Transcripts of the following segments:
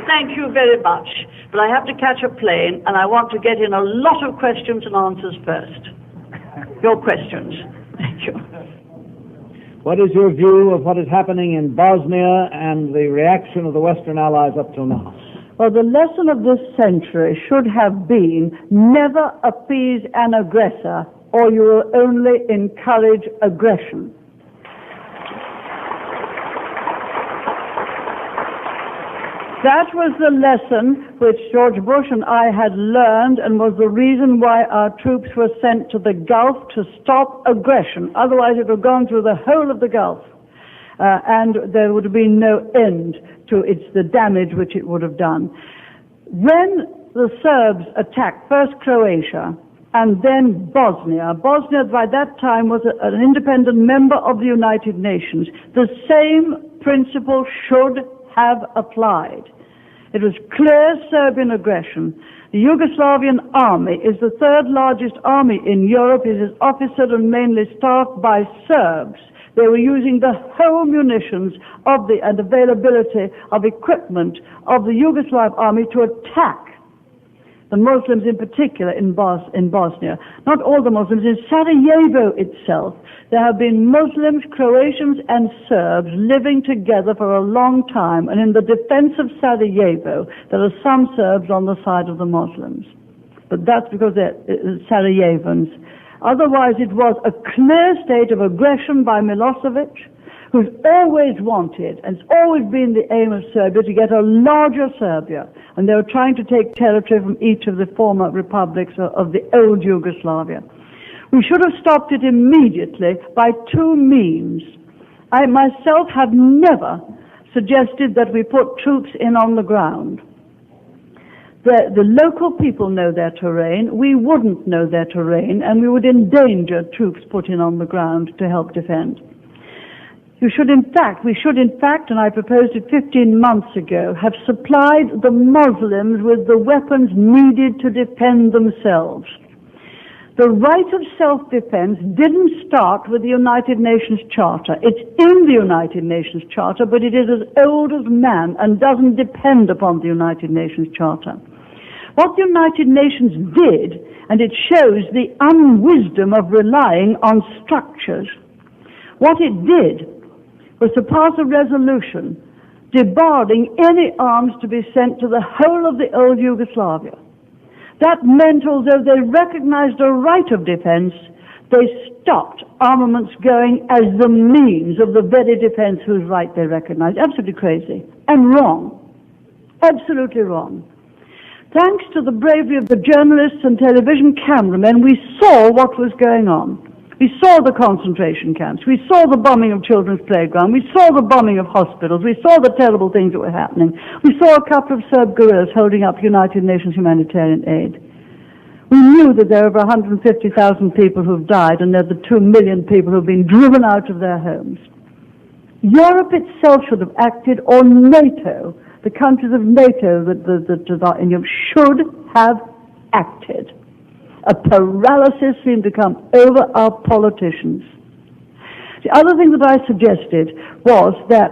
Thank you very much. But I have to catch a plane, and I want to get in a lot of questions and answers first. Your questions. Thank you. What is your view of what is happening in Bosnia and the reaction of the Western Allies up till now? Well, the lesson of this century should have been never appease an aggressor, or you will only encourage aggression. That was the lesson which George Bush and I had learned, and was the reason why our troops were sent to the Gulf, to stop aggression. Otherwise it would have gone through the whole of the Gulf, and there would have been no end to the damage which it would have done. When the Serbs attacked first Croatia and then Bosnia by that time was an independent member of the United Nations, the same principle should have applied. It was clear Serbian aggression. The Yugoslavian army is the third largest army in Europe. It is officered and mainly staffed by Serbs. They were using the whole munitions and availability of equipment of the Yugoslav army to attack the Muslims in particular in Bosnia. Not all the Muslims. In Sarajevo itself, there have been Muslims, Croatians, and Serbs living together for a long time, and in the defense of Sarajevo, there are some Serbs on the side of the Muslims. But that's because they're Sarajevans. Otherwise, it was a clear state of aggression by Milosevic, who's always wanted, and it's always been the aim of Serbia, to get a larger Serbia. And they were trying to take territory from each of the former republics of the old Yugoslavia. We should have stopped it immediately by two means. I myself have never suggested that we put troops in on the ground. The local people know their terrain. We wouldn't know their terrain, and we would endanger troops put in on the ground to help defend. We should in fact, and I proposed it 15 months ago, have supplied the Muslims with the weapons needed to defend themselves. The right of self-defense didn't start with the United Nations Charter. It's in the United Nations Charter, but it is as old as man and doesn't depend upon the United Nations Charter. What the United Nations did, and it shows the unwisdom of relying on structures, what it did was to pass a resolution debarring any arms to be sent to the whole of the old Yugoslavia. That meant, although they recognized a right of defense, they stopped armaments going as the means of the very defense whose right they recognized. Absolutely crazy and wrong. Absolutely wrong. Thanks to the bravery of the journalists and television cameramen, we saw what was going on. We saw the concentration camps. We saw the bombing of children's playground. We saw the bombing of hospitals. We saw the terrible things that were happening. We saw a couple of Serb guerrillas holding up United Nations humanitarian aid. We knew that there are over 150,000 people who've died, and there are the 2 million people who've been driven out of their homes. Europe itself should have acted, or NATO, the countries of NATO that are in Europe, should have acted. A paralysis seemed to come over our politicians. The other thing that I suggested was that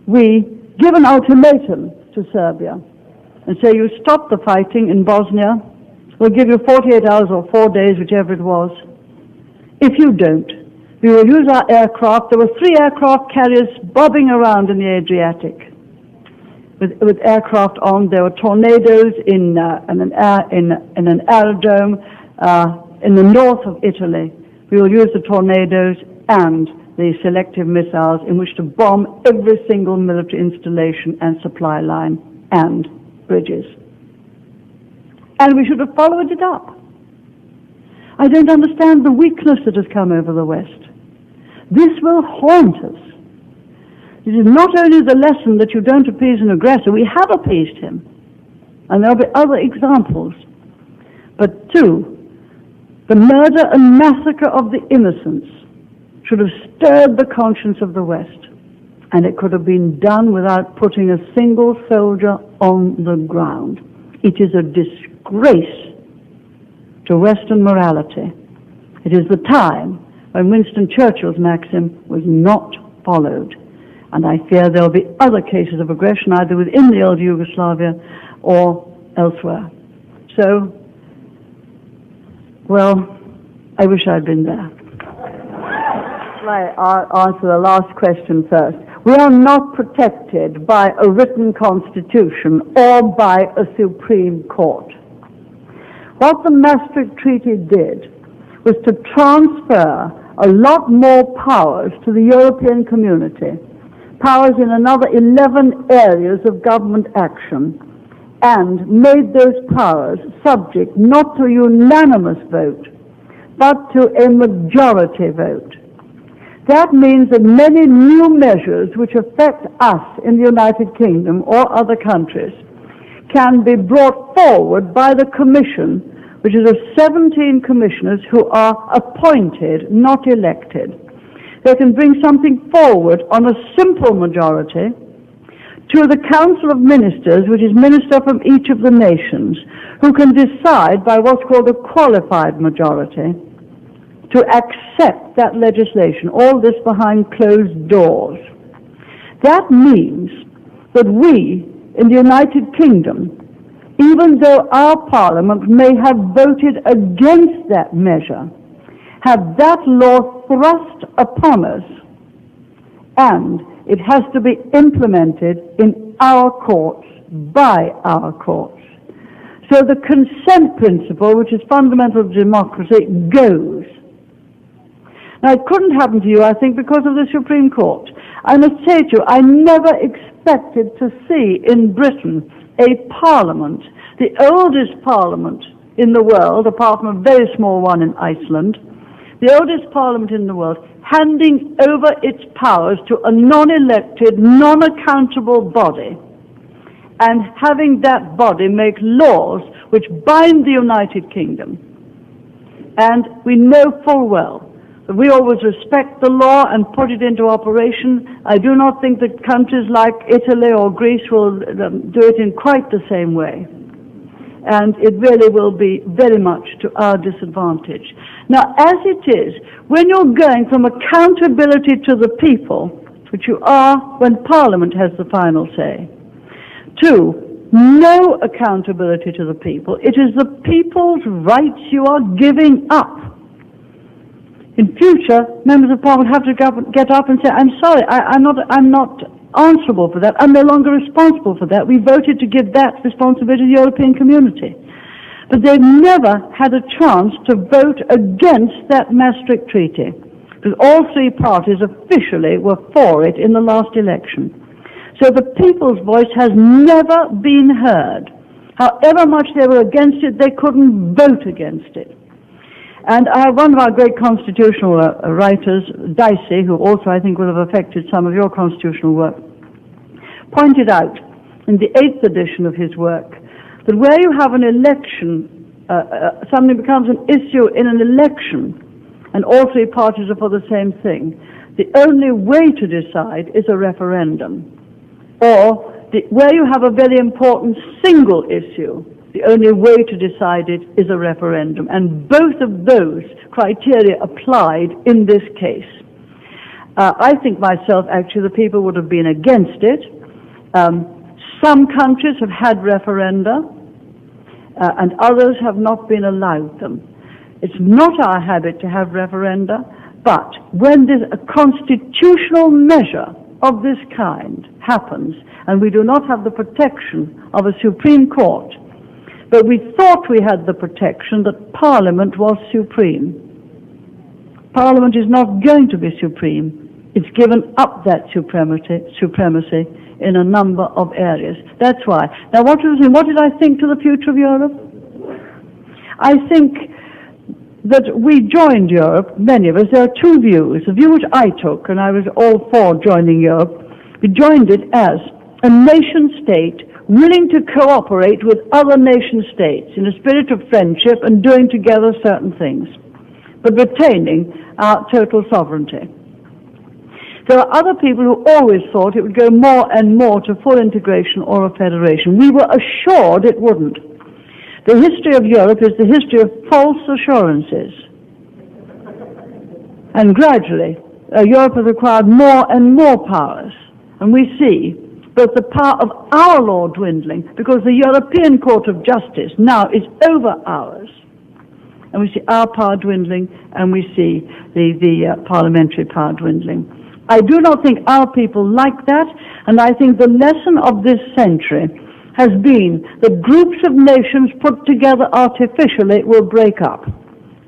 we give an ultimatum to Serbia and say, you stop the fighting in Bosnia, we'll give you 48 hours or 4 days, whichever it was. If you don't, we will use our aircraft. There were 3 aircraft carriers bobbing around in the Adriatic with aircraft on. There were tornadoes in an aerodrome in the north of Italy. We will use the tornadoes and the selective missiles in which to bomb every single military installation and supply line and bridges. And we should have followed it up. I don't understand the weakness that has come over the West. This will haunt us. It is not only the lesson that you don't appease an aggressor. We have appeased him. And there'll be other examples. But 2, the murder and massacre of the innocents should have stirred the conscience of the West. And it could have been done without putting a single soldier on the ground. It is a disgrace to Western morality. It is the time when Winston Churchill's maxim was not followed. And I fear there will be other cases of aggression either within the old Yugoslavia or elsewhere. So, well, I wish I'd been there. I'll answer the last question first. We are not protected by a written constitution or by a Supreme Court. What the Maastricht Treaty did was to transfer a lot more powers to the European community, powers in another 11 areas of government action, and made those powers subject not to a unanimous vote, but to a majority vote. That means that many new measures which affect us in the United Kingdom or other countries can be brought forward by the Commission, which is of 17 commissioners who are appointed, not elected. They can bring something forward on a simple majority to the Council of Ministers, which is minister from each of the nations, who can decide by what's called a qualified majority to accept that legislation, all this behind closed doors. That means that we, in the United Kingdom, even though our Parliament may have voted against that measure, have that law thrust upon us, and it has to be implemented in our courts, by our courts. So the consent principle, which is fundamental to democracy, goes. Now, it couldn't happen to you, I think, because of the Supreme Court. I must say to you, I never expected to see in Britain a parliament, the oldest parliament in the world, apart from a very small one in Iceland, the oldest parliament in the world, handing over its powers to a non-elected, non-accountable body, and having that body make laws which bind the United Kingdom. And we know full well that we always respect the law and put it into operation. I do not think that countries like Italy or Greece will do it in quite the same way. And it really will be very much to our disadvantage. Now, as it is, when you're going from accountability to the people, which you are when Parliament has the final say, to no accountability to the people, it is the people's rights you are giving up. In future, members of Parliament have to get up and say, I'm sorry, I'm not answerable for that. I'm no longer responsible for that. We voted to give that responsibility to the European community. But they've never had a chance to vote against that Maastricht Treaty, because all three parties officially were for it in the last election. So the people's voice has never been heard. However much they were against it, they couldn't vote against it. And one of our great constitutional writers, Dicey, who also I think will have affected some of your constitutional work, pointed out in the 8th edition of his work that where you have an election, something becomes an issue in an election, and all three parties are for the same thing, the only way to decide is a referendum. Or where you have a very important single issue, the only way to decide it is a referendum. And both of those criteria applied in this case. I think myself, actually, the people would have been against it. Some countries have had referenda, and others have not been allowed them. It's not our habit to have referenda, but when a constitutional measure of this kind happens, and we do not have the protection of a Supreme Court, but we thought we had the protection that Parliament was supreme. Parliament is not going to be supreme. It's given up that supremacy in a number of areas. That's why. Now, what did I think to the future of Europe? I think that we joined Europe, many of us. There are two views. The view which I took, and I was all for joining Europe, we joined it as a nation-state willing to cooperate with other nation-states in a spirit of friendship and doing together certain things, but retaining our total sovereignty. There are other people who always thought it would go more and more to full integration or a federation. We were assured it wouldn't. The history of Europe is the history of false assurances. And gradually, Europe has acquired more and more powers. And we see both the power of our law dwindling, because the European Court of Justice now is over ours. And we see our power dwindling, and we see the parliamentary power dwindling. I do not think our people like that, and I think the lesson of this century has been that groups of nations put together artificially will break up.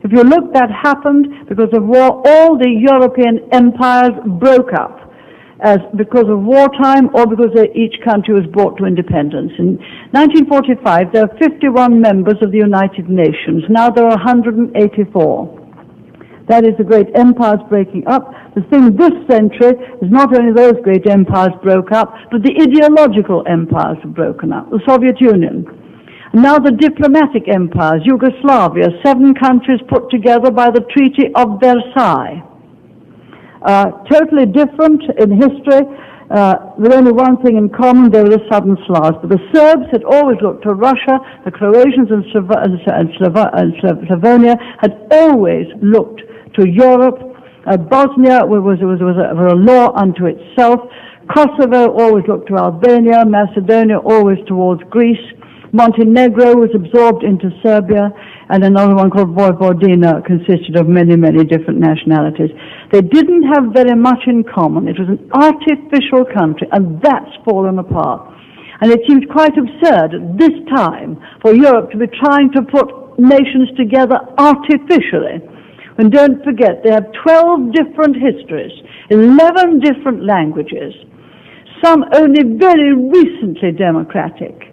If you look, that happened because of war. All the European empires broke up because of wartime or because each country was brought to independence. In 1945, there were 51 members of the United Nations. Now there are 184. That is the great empires breaking up. The thing this century is not only those great empires broke up, but the ideological empires have broken up. The Soviet Union. And now the diplomatic empires, Yugoslavia, 7 countries put together by the Treaty of Versailles. Totally different in history, with only one thing in common: they were the Southern Slavs. But the Serbs had always looked to Russia, the Croatians and Slavonia had always looked to Europe. Bosnia was a law unto itself. Kosovo always looked to Albania. Macedonia always towards Greece. Montenegro was absorbed into Serbia, and another one called Vojvodina consisted of many, many different nationalities. They didn't have very much in common. It was an artificial country, and that's fallen apart. And it seems quite absurd at this time for Europe to be trying to put nations together artificially. And don't forget, they have 12 different histories, 11 different languages, some only very recently democratic.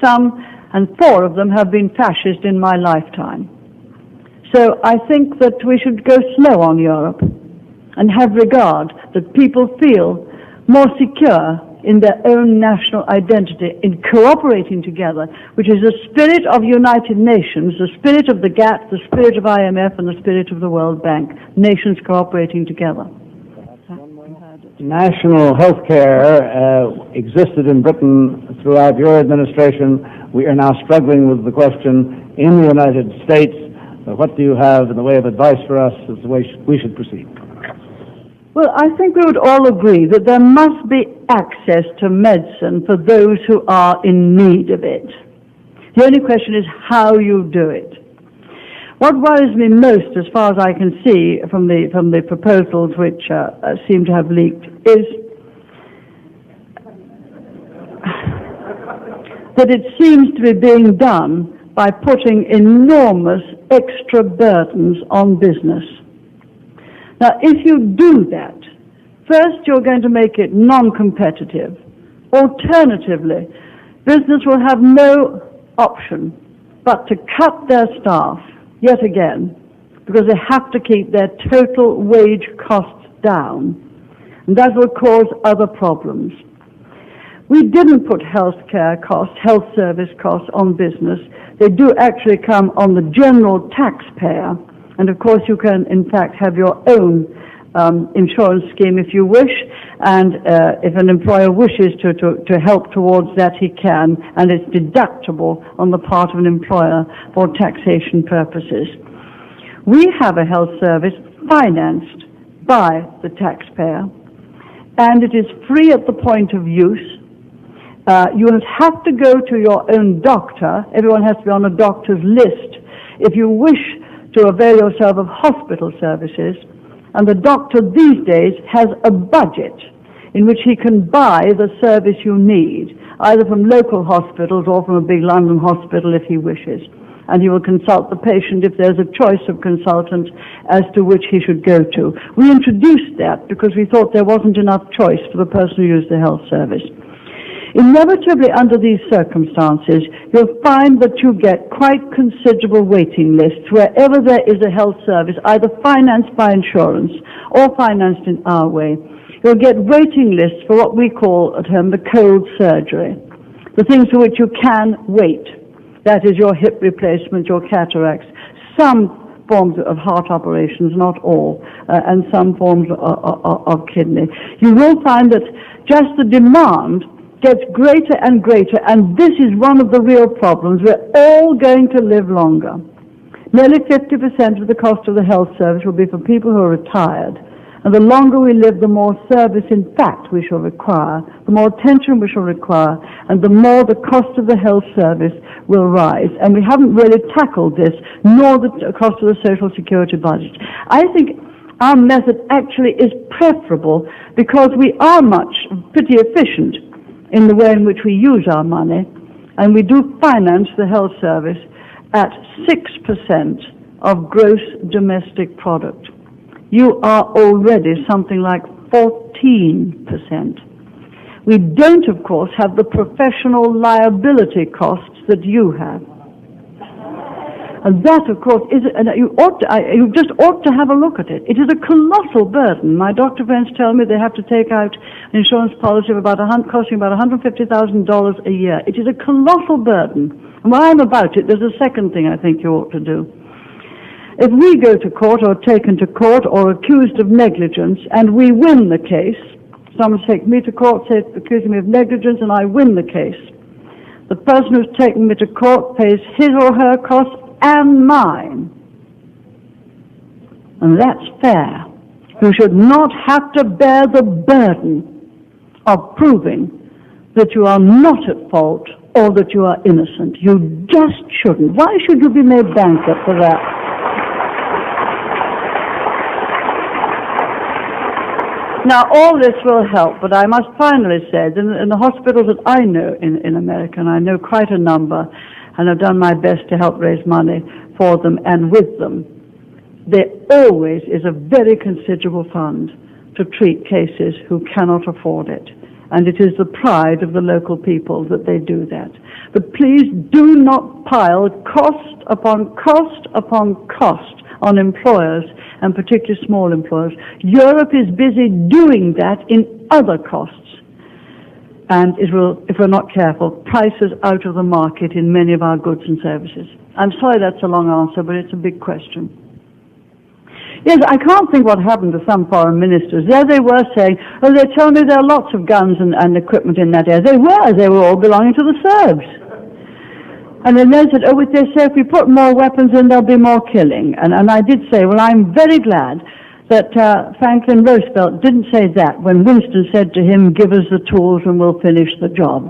Some, and 4 of them, have been fascist in my lifetime. So I think that we should go slow on Europe and have regard that people feel more secure in their own national identity in cooperating together, which is the spirit of United Nations, the spirit of the GATT, the spirit of IMF, and the spirit of the World Bank. Nations cooperating together. National health care existed in Britain throughout your administration. We are now struggling with the question in the United States. What do you have in the way of advice for us as the way we should proceed? Well, I think we would all agree that there must be access to medicine for those who are in need of it. The only question is how you do it. What worries me most, as far as I can see from the proposals which seem to have leaked, is that it seems to be being done by putting enormous extra burdens on business. Now, if you do that, first you're going to make it non-competitive. Alternatively, business will have no option but to cut their staff yet again, because they have to keep their total wage costs down, and that will cause other problems. We didn't put health care costs, health service costs on business. They do actually come on the general taxpayer, and of course you can in fact have your own insurance scheme if you wish, and if an employer wishes to help towards that, he can, and it's deductible on the part of an employer for taxation purposes. We have a health service financed by the taxpayer, and it is free at the point of use. You have to go to your own doctor. Everyone has to be on a doctor's list if you wish to avail yourself of hospital services. And the doctor these days has a budget in which he can buy the service you need, either from local hospitals or from a big London hospital if he wishes. And he will consult the patient if there's a choice of consultant as to which he should go to. We introduced that because we thought there wasn't enough choice for the person who used the health service. Inevitably, under these circumstances, you'll find that you get quite considerable waiting lists wherever there is a health service, either financed by insurance or financed in our way. You'll get waiting lists for what we call at home the cold surgery, the things for which you can wait. That is your hip replacement, your cataracts, some forms of heart operations, not all, and some forms of kidney. You will find that just the demand gets greater and greater, and this is one of the real problems. We're all going to live longer. Nearly 50% of the cost of the health service will be for people who are retired, And the longer we live, the more service, in fact, we shall require, the more attention we shall require, and the more the cost of the health service will rise. And we haven't really tackled this, nor the cost of the social security budget. I think our method actually is preferable because we are pretty efficient in the way in which we use our money, and we do finance the health service at 6% of gross domestic product. You are already something like 14%. We don't, of course, have the professional liability costs that you have. And that, of course, you just ought to have a look at it. It is a colossal burden. My doctor friends tell me they have to take out an insurance policy of costing about $150,000 a year. It is a colossal burden. And while I'm about it, there's a second thing I think you ought to do. If we go to court or taken to court or accused of negligence and we win the case, someone takes me to court, accusing me of negligence, and I win the case, the person who's taken me to court pays his or her costs and mine. And that's fair. You should not have to bear the burden of proving that you are not at fault or that you are innocent. You just shouldn't. Why should you be made bankrupt for that? Now, all this will help, but I must finally say that in the hospitals that I know in America, and I know quite a number, and I've done my best to help raise money for them and with them, there always is a very considerable fund to treat cases who cannot afford it. And it is the pride of the local people that they do that. But please do not pile cost upon cost upon cost on employers, and particularly small employers. Europe is busy doing that in other costs. And it will, if we're not careful, price us out of the market in many of our goods and services. I'm sorry that's a long answer, but it's a big question. Yes, I can't think what happened to some foreign ministers. There they were saying, oh, they told me there are lots of guns and equipment in that area. They were all belonging to the Serbs. And then they said, oh, they say if we put more weapons in, there'll be more killing. And I did say, well, I'm very glad that Franklin Roosevelt didn't say that when Winston said to him, give us the tools and we'll finish the job.